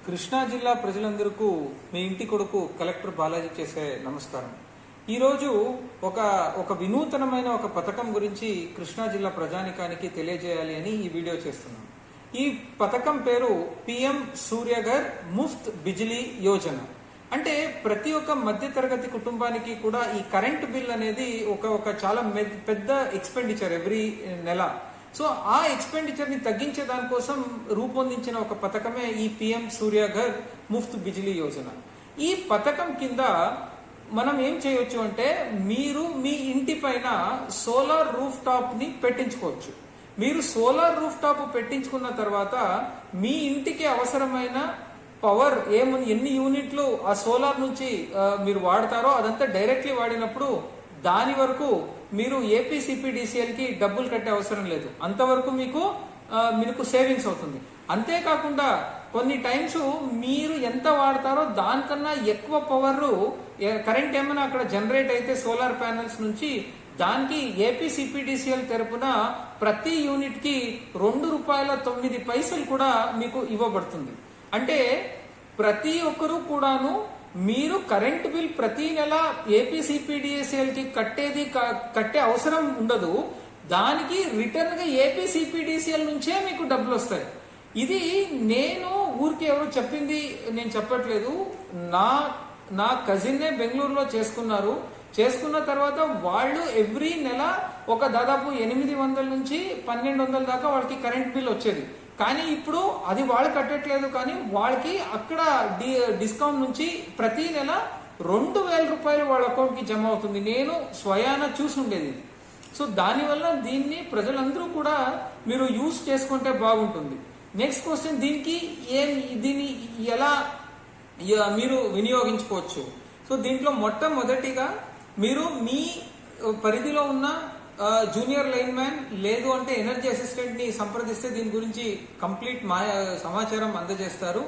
కృష్ణా జిల్లా ప్రజలందరికీ మీ ఇంటి కొడుకు కలెక్టర్ బాలాజీ చేసే నమస్కారం. ఈరోజు ఒక వినూతనమైన ఒక పథకం గురించి కృష్ణా జిల్లా ప్రజానికానికి తెలియజేయాలి అని ఈ వీడియో చేస్తున్నాను. ఈ పథకం పేరు పిఎం సూర్యఘర్ ముఫ్త్ బిజిలీ యోజన. అంటే ప్రతి ఒక్క మధ్యతరగతి కుటుంబానికి కూడా ఈ కరెంట్ బిల్ అనేది ఒక చాలా పెద్ద ఎక్స్పెండిచర్ ఎవ్రీ నెల. సో ఆ ఎక్స్పెండిచర్ ని తగ్గించే దానికోసం రూపొందించిన ఒక పథకమే ఈ పిఎం సూర్యఘర్ ముఫ్త్ బిజిలీ యోజన. ఈ పథకం కింద మనం ఏం చేయొచ్చు అంటే మీరు మీ ఇంటి పైన సోలార్ రూఫ్ టాప్ ని పెట్టించుకోవచ్చు. మీరు సోలార్ రూఫ్ టాప్ పెట్టించుకున్న తర్వాత మీ ఇంటికి అవసరమైన పవర్ ఎన్ని యూనిట్లు ఆ సోలార్ నుంచి మీరు వాడతారో అదంతా డైరెక్ట్లీ వాడినప్పుడు దాని వరకు మీరు ఏపీసీపీడీసీఎల్ కి డబ్బులు కట్టే అవసరం లేదు. అంతవరకు మీకు సేవింగ్స్ అవుతుంది. అంతేకాకుండా కొన్ని టైమ్స్ మీరు ఎంత వాడతారో దానికన్నా ఎక్కువ పవర్ కరెంట్ ఏమైనా అక్కడ జనరేట్ అయితే సోలార్ ప్యానెల్స్ నుంచి దానికి ఏపీసీపీడీసీఎల్ తరపున ప్రతి యూనిట్ కి ₹2.09 కూడా మీకు ఇవ్వబడుతుంది. అంటే ప్రతి ఒక్కరూ కూడాను మీరు కరెంట్ బిల్ ప్రతి నెల ఏపీసీపీడీసీఎల్ కి కట్టే అవసరం ఉండదు. దానికి రిటర్న్ గా ఏపీసీపీడీసీఎల్ నుంచే మీకు డబ్బులు వస్తాయి. ఇది నేను ఊరికి ఎవరు చెప్పింది నేను చెప్పట్లేదు. నా కజిన్నే బెంగళూరులో చేసుకున్న తర్వాత వాళ్ళు ఎవ్రీ నెల దాదాపు 800 నుంచి 1200 దాకా వాళ్ళకి కరెంట్ బిల్ వచ్చేది. కానీ ఇప్పుడు అది వాళ్ళు కట్టట్లేదు, కానీ వాళ్ళకి అక్కడ డిస్కౌంట్ నుంచి ప్రతి నెల ₹2000 వాళ్ళ అకౌంట్ కి జమ అవుతుంది. నేను స్వయాన చూసి ఉండేది. సో దానివల్ల దీన్ని ప్రజలందరూ కూడా మీరు యూజ్ చేసుకుంటే బాగుంటుంది. నెక్స్ట్ క్వశ్చన్, దీన్ని ఎలా మీరు వినియోగించుకోవచ్చు? సో దీంట్లో మొట్టమొదటిగా మీరు మీ పరిధిలో ఉన్న జూనియర్ లైన్ మ్యాన్ లేదు అంటే ఎనర్జీ అసిస్టెంట్ ని సంప్రదిస్తే దీని గురించి కంప్లీట్ సమాచారం అందజేస్తారు.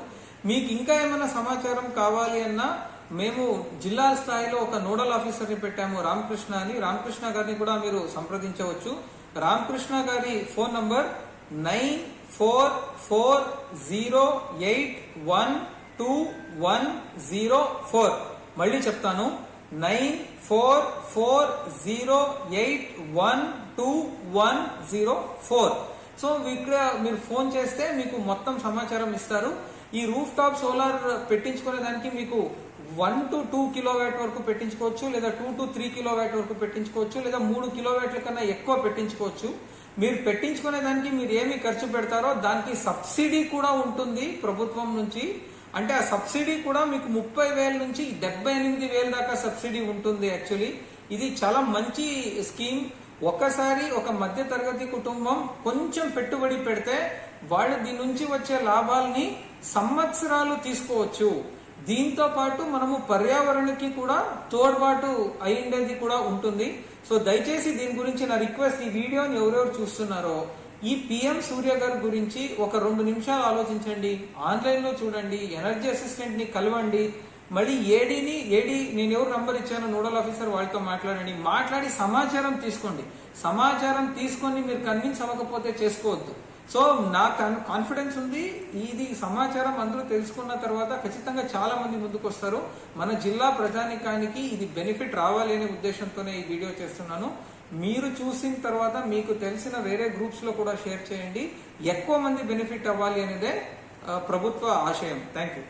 మీకు ఇంకా ఏమైనా సమాచారం కావాలి అన్నా మేము జిల్లా స్థాయిలో ఒక నోడల్ ఆఫీసర్ ని పెట్టాము, రామకృష్ణ అని. రామకృష్ణ గారిని కూడా మీరు సంప్రదించవచ్చు. రామకృష్ణ గారి ఫోన్ నంబర్ 9440812104. మళ్ళీ చెప్తాను, 9440812104. సో ఇక్కడ మీరు ఫోన్ చేస్తే మీకు మొత్తం సమాచారం ఇస్తారు. ఈ రూఫ్ టాప్ సోలార్ పెట్టించుకునే దానికి మీకు 1 to 2 కిలోవాట్ వరకు పెట్టించుకోవచ్చు, లేదా 2 to 3 కిలోవాట్ వరకు పెట్టించుకోవచ్చు, లేదా 3 కిలోవాట్ల కన్నా ఎక్కువ పెట్టించుకోవచ్చు. మీరు పెట్టించుకునే దానికి మీరు ఏమి ఖర్చు పెడతారో దానికి సబ్సిడీ కూడా ఉంటుంది ప్రభుత్వం నుంచి. అంటే ఆ సబ్సిడీ కూడా మీకు 30,000 నుంచి 78,000 దాకా సబ్సిడీ ఉంటుంది. యాక్చువల్లీ ఇది చాలా మంచి స్కీమ్. ఒక్కసారి ఒక మధ్య తరగతి కుటుంబం కొంచెం పెట్టుబడి పెడితే వాళ్ళు దీని నుంచి వచ్చే లాభాలని సంవత్సరాలు తీసుకోవచ్చు. దీంతో పాటు మనము పర్యావరణకి కూడా తోడ్పాటు అయ్యేది కూడా ఉంటుంది. సో దయచేసి దీని గురించి నా రిక్వెస్ట్, ఈ వీడియోని ఎవరెవరు చూస్తున్నారో ఈ పిఎం సూర్యఘర్ గురించి 2 నిమిషాలు ఆలోచించండి. ఆన్లైన్ లో చూడండి, ఎనర్జీ అసిస్టెంట్ ని కలవండి, మళ్ళీ ఏడీ నేను ఎవరు నంబర్ ఇచ్చానో నోడల్ ఆఫీసర్ వాళ్ళతో మాట్లాడి సమాచారం తీసుకోండి. సమాచారం తీసుకొని మీరు కన్విన్స్ అవ్వకపోతే చేసుకోవద్దు. సో నాకు కాన్ఫిడెన్స్ ఉంది, ఇది సమాచారం అందరూ తెలుసుకున్న తర్వాత ఖచ్చితంగా చాలా మంది ముందుకు వస్తారు. మన జిల్లా ప్రజానికానికి ఇది బెనిఫిట్ రావాలి అనే ఉద్దేశంతోనే ఈ వీడియో చేస్తున్నాను. మీరు చూసిన తర్వాత మీకు తెలిసిన వేరే గ్రూప్స్ లో కూడా షేర్ చేయండి. ఎక్కువ మంది బెనిఫిట్ అవ్వాలి అనేదే ప్రభుత్వ ఆశయం. Thank you.